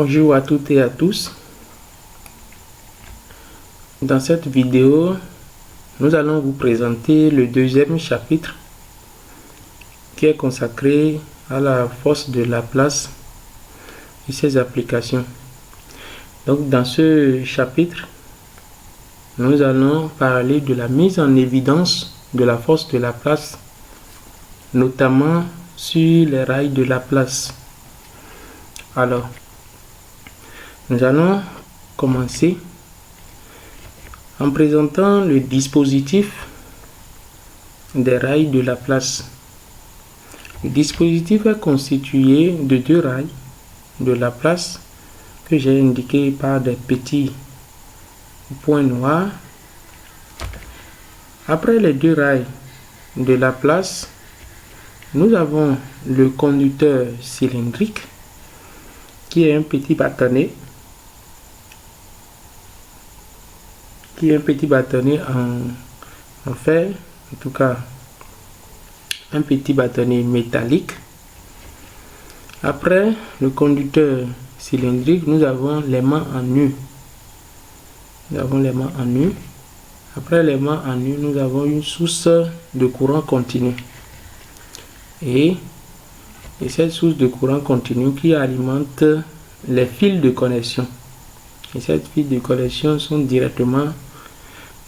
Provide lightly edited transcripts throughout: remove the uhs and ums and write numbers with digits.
Bonjour à toutes et à tous. Dans cette vidéo, nous allons vous présenter le deuxième chapitre qui est consacré à la force de Laplace et ses applications. Donc dans ce chapitre, nous allons parler de la mise en évidence de la force de Laplace, notamment sur les rails de Laplace. Alors, nous allons commencer en présentant le dispositif des rails de Laplace. Le dispositif est constitué de deux rails de Laplace que j'ai indiqués par des petits points noirs. Après les deux rails de Laplace, nous avons le conducteur cylindrique qui est un petit bâtonnet en fer, en tout cas un petit bâtonnet métallique. Après le conducteur cylindrique, nous avons l'aimant en nu. Après l'aimant en nu, nous avons une source de courant continu. Et cette source de courant continu qui alimente les fils de connexion. Et ces fils de connexion sont directement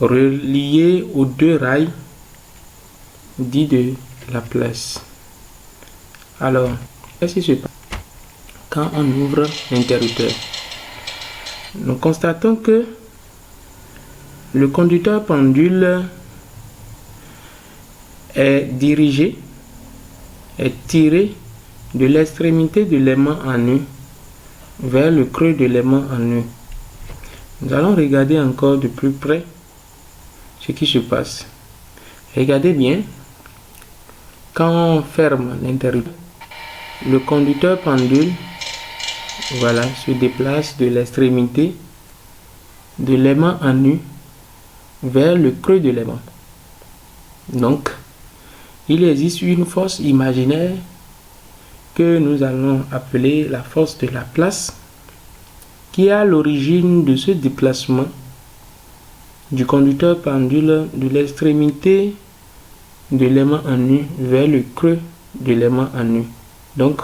reliés aux deux rails dits de Laplace. Alors, qu'est-ce qui se passe quand on ouvre l'interrupteur? Nous constatons que le conducteur pendule est tiré de l'extrémité de l'aimant en nu vers le creux de l'aimant en nu. Nous allons regarder encore de plus près ce qui se passe. Regardez bien, quand on ferme l'interrupteur, le conducteur pendule se déplace de l'extrémité de l'aimant en nu vers le creux de l'aimant. Donc, il existe une force imaginaire que nous allons appeler la force de Laplace, qui est à l'origine de ce déplacement du conducteur pendule de l'extrémité de l'aimant en nu vers le creux de l'aimant en nu. Donc,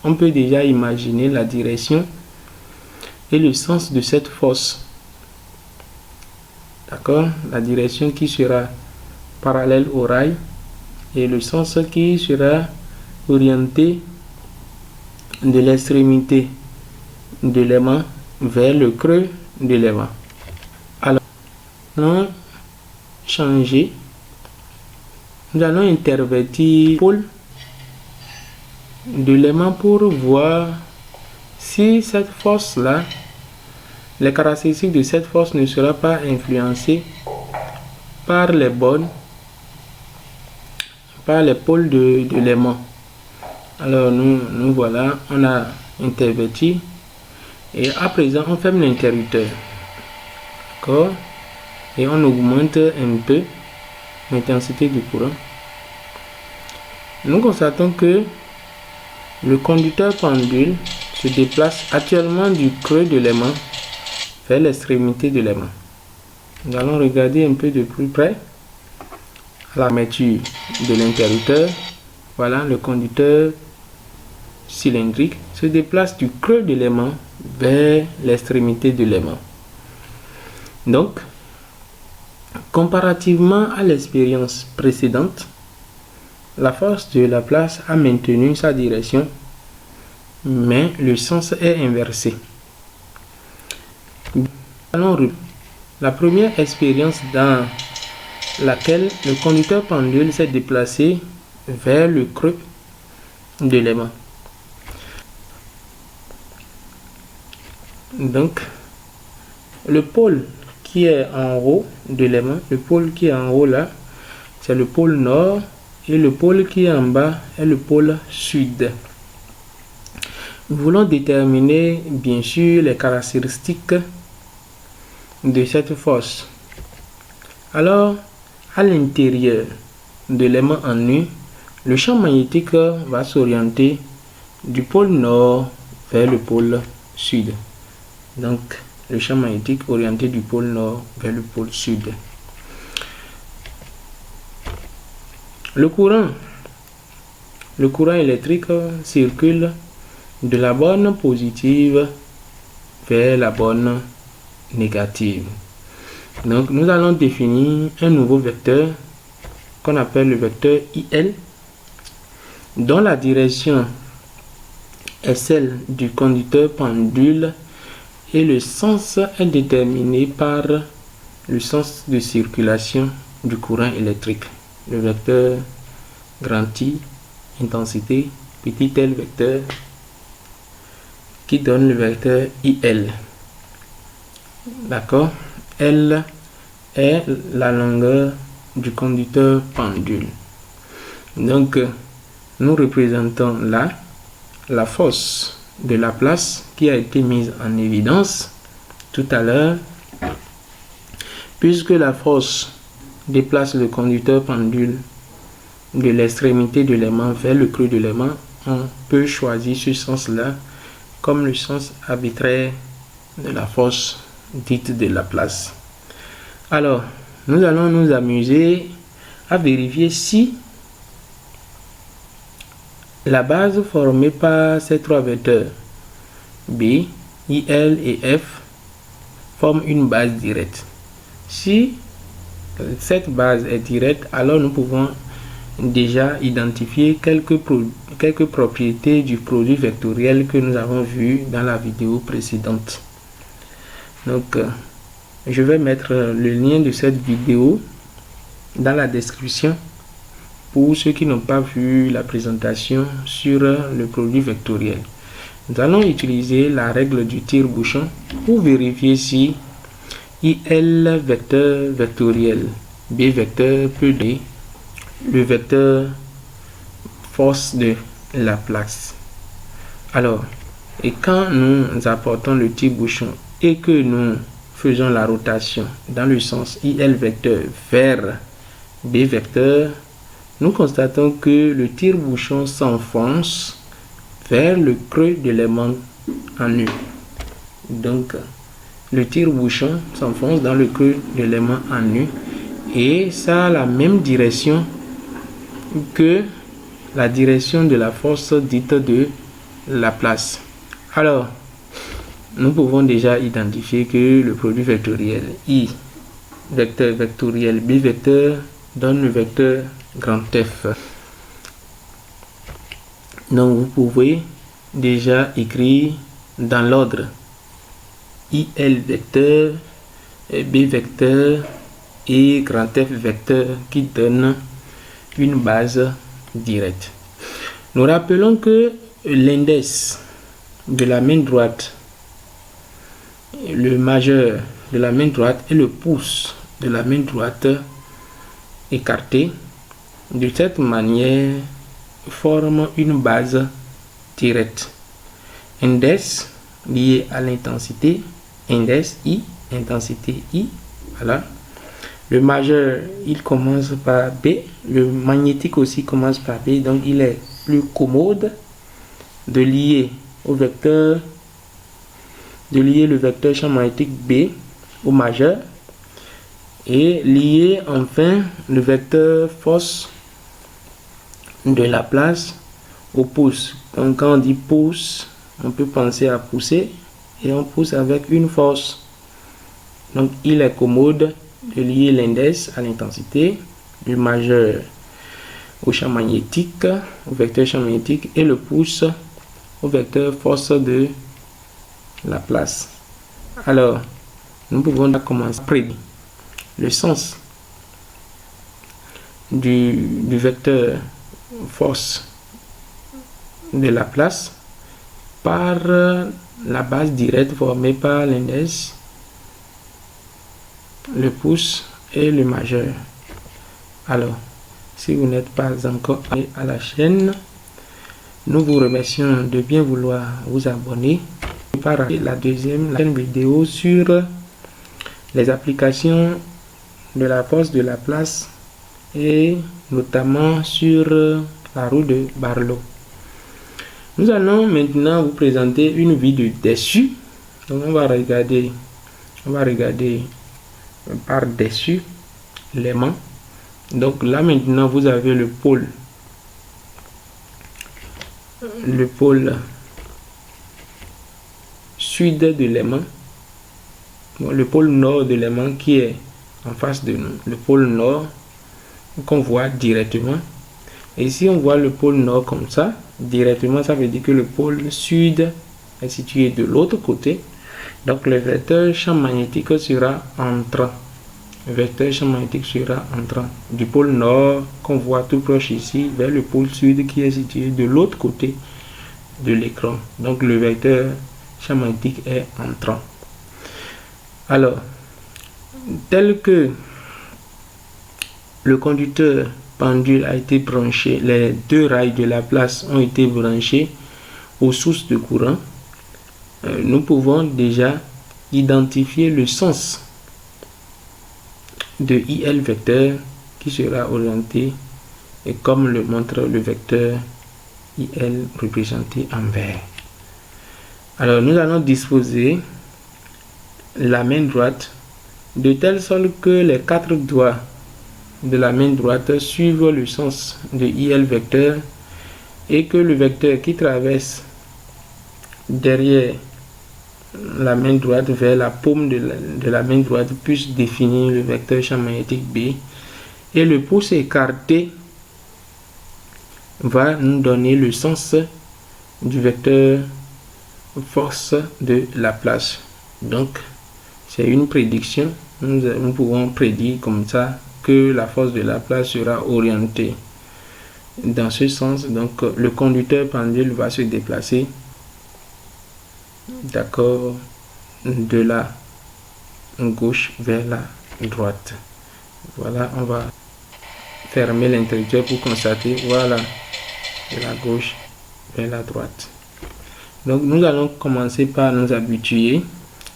on peut déjà imaginer la direction et le sens de cette force. D'accord? La direction qui sera parallèle au rail et le sens qui sera orienté de l'extrémité de l'aimant vers le creux de l'aimant. Alors, nous allons changer. Nous allons intervertir le pôle de l'aimant pour voir si cette force-là, les caractéristiques de cette force ne seront pas influencées par les bornes, par les pôles de l'aimant. Alors nous voilà, on a interverti et à présent on ferme l'interrupteur. D'accord? Et on augmente un peu l'intensité du courant. Nous constatons que le conducteur pendule se déplace actuellement du creux de l'aimant vers l'extrémité de l'aimant. Nous allons regarder un peu de plus près à l'armature de l'interrupteur. Voilà, le conducteur cylindrique se déplace du creux de l'aimant vers l'extrémité de l'aimant. Donc, comparativement à l'expérience précédente, la force de Laplace a maintenu sa direction, mais le sens est inversé. Allons la première expérience dans laquelle le conducteur pendule s'est déplacé vers le creux de l'aimant. Donc, le pôle qui est en haut de l'aimant, le pôle qui est en haut là, c'est le pôle nord, et le pôle qui est en bas est le pôle sud. Nous voulons déterminer bien sûr les caractéristiques de cette force. Alors, à l'intérieur de l'aimant en nu, le champ magnétique va s'orienter du pôle nord vers le pôle sud. Donc, le champ magnétique orienté du pôle nord vers le pôle sud. Le courant électrique circule de la borne positive vers la borne négative. Donc, nous allons définir un nouveau vecteur qu'on appelle le vecteur IL, dont la direction est celle du conducteur pendule et le sens est déterminé par le sens de circulation du courant électrique. Le vecteur grand I, intensité, petit l vecteur, qui donne le vecteur IL. D'accord? L est la longueur du conducteur pendule. Donc, nous représentons là la force de Laplace qui a été mise en évidence tout à l'heure. Puisque la force déplace le conducteur pendule de l'extrémité de l'aimant vers le creux de l'aimant, on peut choisir ce sens-là comme le sens arbitraire de la force dite de Laplace. Alors, nous allons nous amuser à vérifier si la base formée par ces trois vecteurs B, IL et F forme une base directe. Si cette base est directe, alors nous pouvons déjà identifier quelques propriétés du produit vectoriel que nous avons vu dans la vidéo précédente. Donc, je vais mettre le lien de cette vidéo dans la description pour ceux qui n'ont pas vu la présentation sur le produit vectoriel. Nous allons utiliser la règle du tire-bouchon pour vérifier si IL vecteur vectoriel, B vecteur peut donner le vecteur force de Laplace. Alors, et quand nous apportons le tire-bouchon et que nous faisons la rotation dans le sens IL vecteur vers B vecteur, nous constatons que le tire-bouchon s'enfonce vers le creux de l'aimant en U. Donc, le tire-bouchon s'enfonce dans le creux de l'aimant en U et ça a la même direction que la direction de la force dite de Laplace. Alors, nous pouvons déjà identifier que le produit vectoriel I vecteur vectoriel B vecteur donne le vecteur grand F. Donc vous pouvez déjà écrire dans l'ordre IL vecteur, B vecteur et grand F vecteur qui donne une base directe. Nous rappelons que l'index de la main droite, le majeur de la main droite et le pouce de la main droite écartés de cette manière forment une base directe. Index lié à l'intensité, index I, intensité I, voilà. Le majeur, il commence par B, le magnétique aussi commence par B, donc il est plus commode de lier au vecteur, de lier le vecteur champ magnétique B au majeur et lier enfin le vecteur force de Laplace au pouce. Donc quand on dit pouce, on peut penser à pousser et on pousse avec une force. Donc il est commode de lier l'index à l'intensité, du majeur au champ magnétique, au vecteur champ magnétique et le pouce au vecteur force de Laplace. Alors, nous pouvons commencer à prédire le sens du vecteur force de Laplace par la base directe formée par l'index, le pouce et le majeur. Alors, si vous n'êtes pas encore abonné à la chaîne, nous vous remercions de bien vouloir vous abonner. Par la deuxième vidéo sur les applications de la force de Laplace et notamment sur la roue de Barlow. Nous allons maintenant vous présenter une vue de dessus. Donc on va regarder par dessus l'aimant. Donc là maintenant vous avez le pôle sud de l'aimant, le pôle nord de l'aimant qui est en face de nous, le pôle nord qu'on voit directement. Et si on voit le pôle nord comme ça directement, ça veut dire que le pôle sud est situé de l'autre côté. Donc le vecteur champ magnétique sera entrant. Le vecteur champ magnétique sera entrant du pôle nord qu'on voit tout proche ici vers le pôle sud qui est situé de l'autre côté de l'écran. Donc le vecteur champ magnétique est entrant. Alors, tel que le conducteur pendule a été branché, les deux rails de Laplace ont été branchés aux sources de courant, nous pouvons déjà identifier le sens de IL vecteur qui sera orienté et comme le montre le vecteur IL représenté en vert. Alors nous allons disposer la main droite de telle sorte que les quatre doigts de la main droite suivent le sens de IL vecteur et que le vecteur qui traverse derrière la main droite vers la paume de la main droite puisse définir le vecteur champ magnétique B, et le pouce écarté va nous donner le sens du vecteur force de Laplace. Donc c'est une prédiction, nous pouvons prédire comme ça que la force de Laplace sera orientée dans ce sens. Donc le conducteur pendule va se déplacer, d'accord, de la gauche vers la droite. Voilà, on va fermer l'interrupteur pour constater, voilà, de la gauche vers la droite. Donc nous allons commencer par nous habituer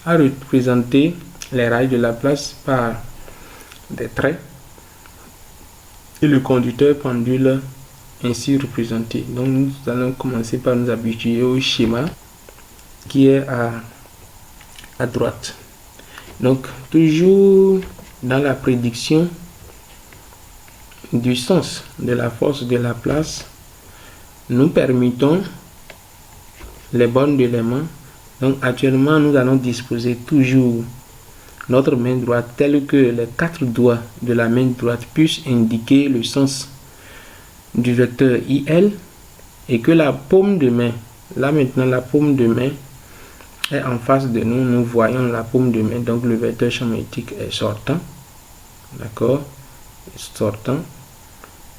à représenter les rails de Laplace par des traits et le conducteur pendule ainsi représenté. Donc nous allons commencer par nous habituer au schéma qui est à droite. Donc toujours dans la prédiction du sens de la force de Laplace, nous permettons les bornes de l'aimant. Donc actuellement nous allons disposer toujours notre main droite telle que les quatre doigts de la main droite puissent indiquer le sens du vecteur IL et que la paume de main, là maintenant la paume de main est en face de nous, nous voyons la paume de main, donc le vecteur champ magnétique est sortant, d'accord, sortant,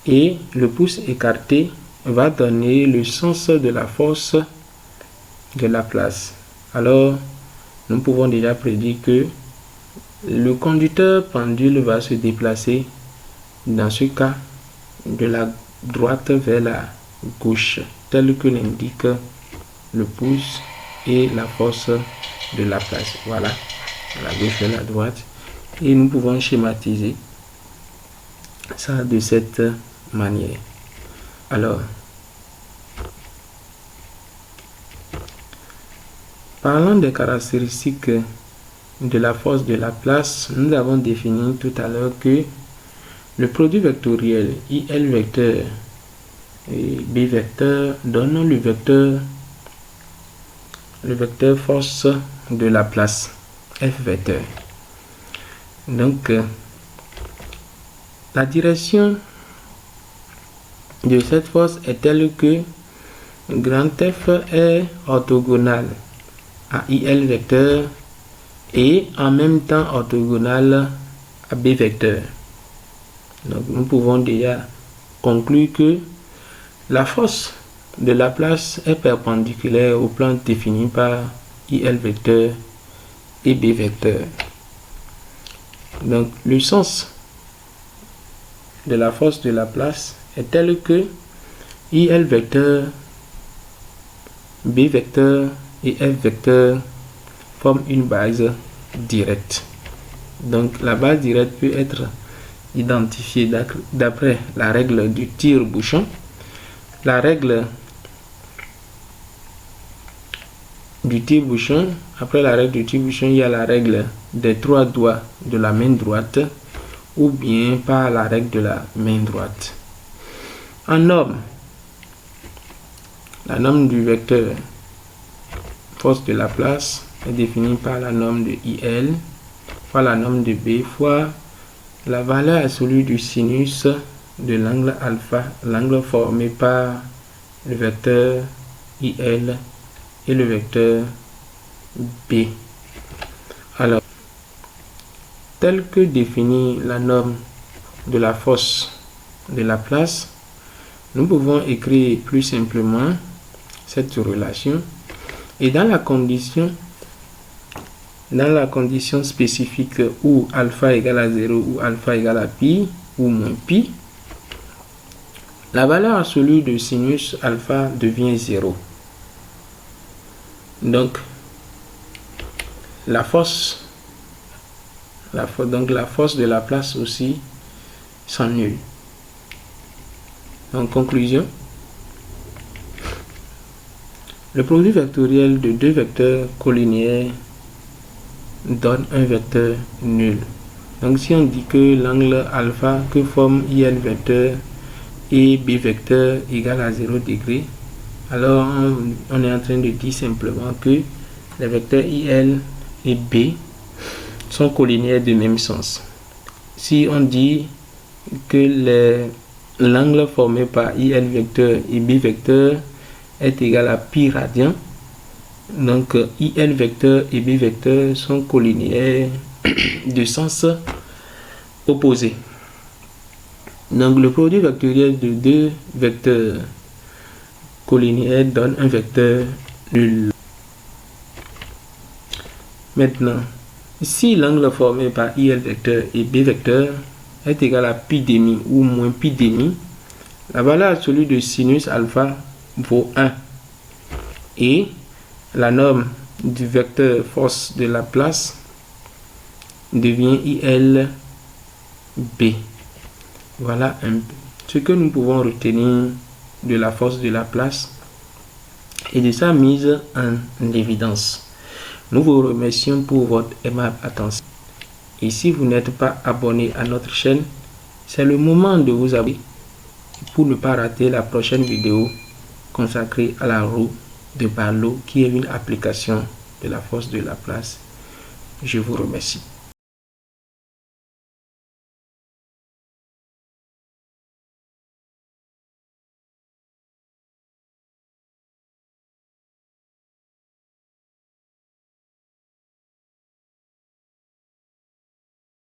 et le pouce écarté va donner le sens de la force de Laplace. Alors nous pouvons déjà prédire que le conducteur pendule va se déplacer dans ce cas de la droite vers la gauche, tel que l'indique le pouce et la force de Laplace. Voilà, la gauche vers la droite. Et nous pouvons schématiser ça de cette manière. Alors, parlant des caractéristiques de la force de Laplace, nous avons défini tout à l'heure que le produit vectoriel IL vecteur et B vecteur donne le vecteur force de Laplace F vecteur. Donc la direction de cette force est telle que grand F est orthogonal à IL vecteur et en même temps orthogonal à B vecteur. Donc nous pouvons déjà conclure que la force de Laplace est perpendiculaire au plan défini par IL vecteur et B vecteur. Donc le sens de la force de Laplace est tel que IL vecteur, B vecteur et F vecteur forment une base directe. Donc la base directe peut être identifiée d'après la règle du tire-bouchon. La règle du tire-bouchon. Après la règle du tire-bouchon, il y a la règle des 3 doigts de la main droite ou bien par la règle de la main droite. En norme, la norme du vecteur force de Laplace est définie par la norme de IL fois la norme de B fois la valeur absolue du sinus de l'angle alpha, l'angle formé par le vecteur IL et le vecteur B. Alors, tel que définit la norme de la force de Laplace, nous pouvons écrire plus simplement cette relation, et dans la condition spécifique où alpha égale à 0 ou alpha égale à pi ou moins pi, la valeur absolue de sinus alpha devient 0. Donc la force de Laplace aussi s'annule. En conclusion, le produit vectoriel de deux vecteurs collinéaires donne un vecteur nul. Donc si on dit que l'angle alpha que forme IL vecteur et B vecteur égale à 0 degré, alors on est en train de dire simplement que les vecteurs IL et B sont collinéaires de même sens. Si on dit que l'angle formé par IL vecteur et B vecteur est égal à pi radian, donc IL vecteur et B vecteur sont collinéaires de sens opposé. Donc le produit vectoriel de deux vecteurs collinéaires donne un vecteur nul. Maintenant, si l'angle formé par IL vecteur et B vecteur est égal à pi demi ou moins pi demi, la valeur absolue de sinus alpha vaut 1 et la norme du vecteur force de Laplace devient IL B. Voilà un peu ce que nous pouvons retenir de la force de Laplace et de sa mise en évidence. Nous vous remercions pour votre aimable attention. Et si vous n'êtes pas abonné à notre chaîne, c'est le moment de vous abonner pour ne pas rater la prochaine vidéo consacrée à la roue de Barlow, qui est une application de la force de Laplace. Je vous remercie.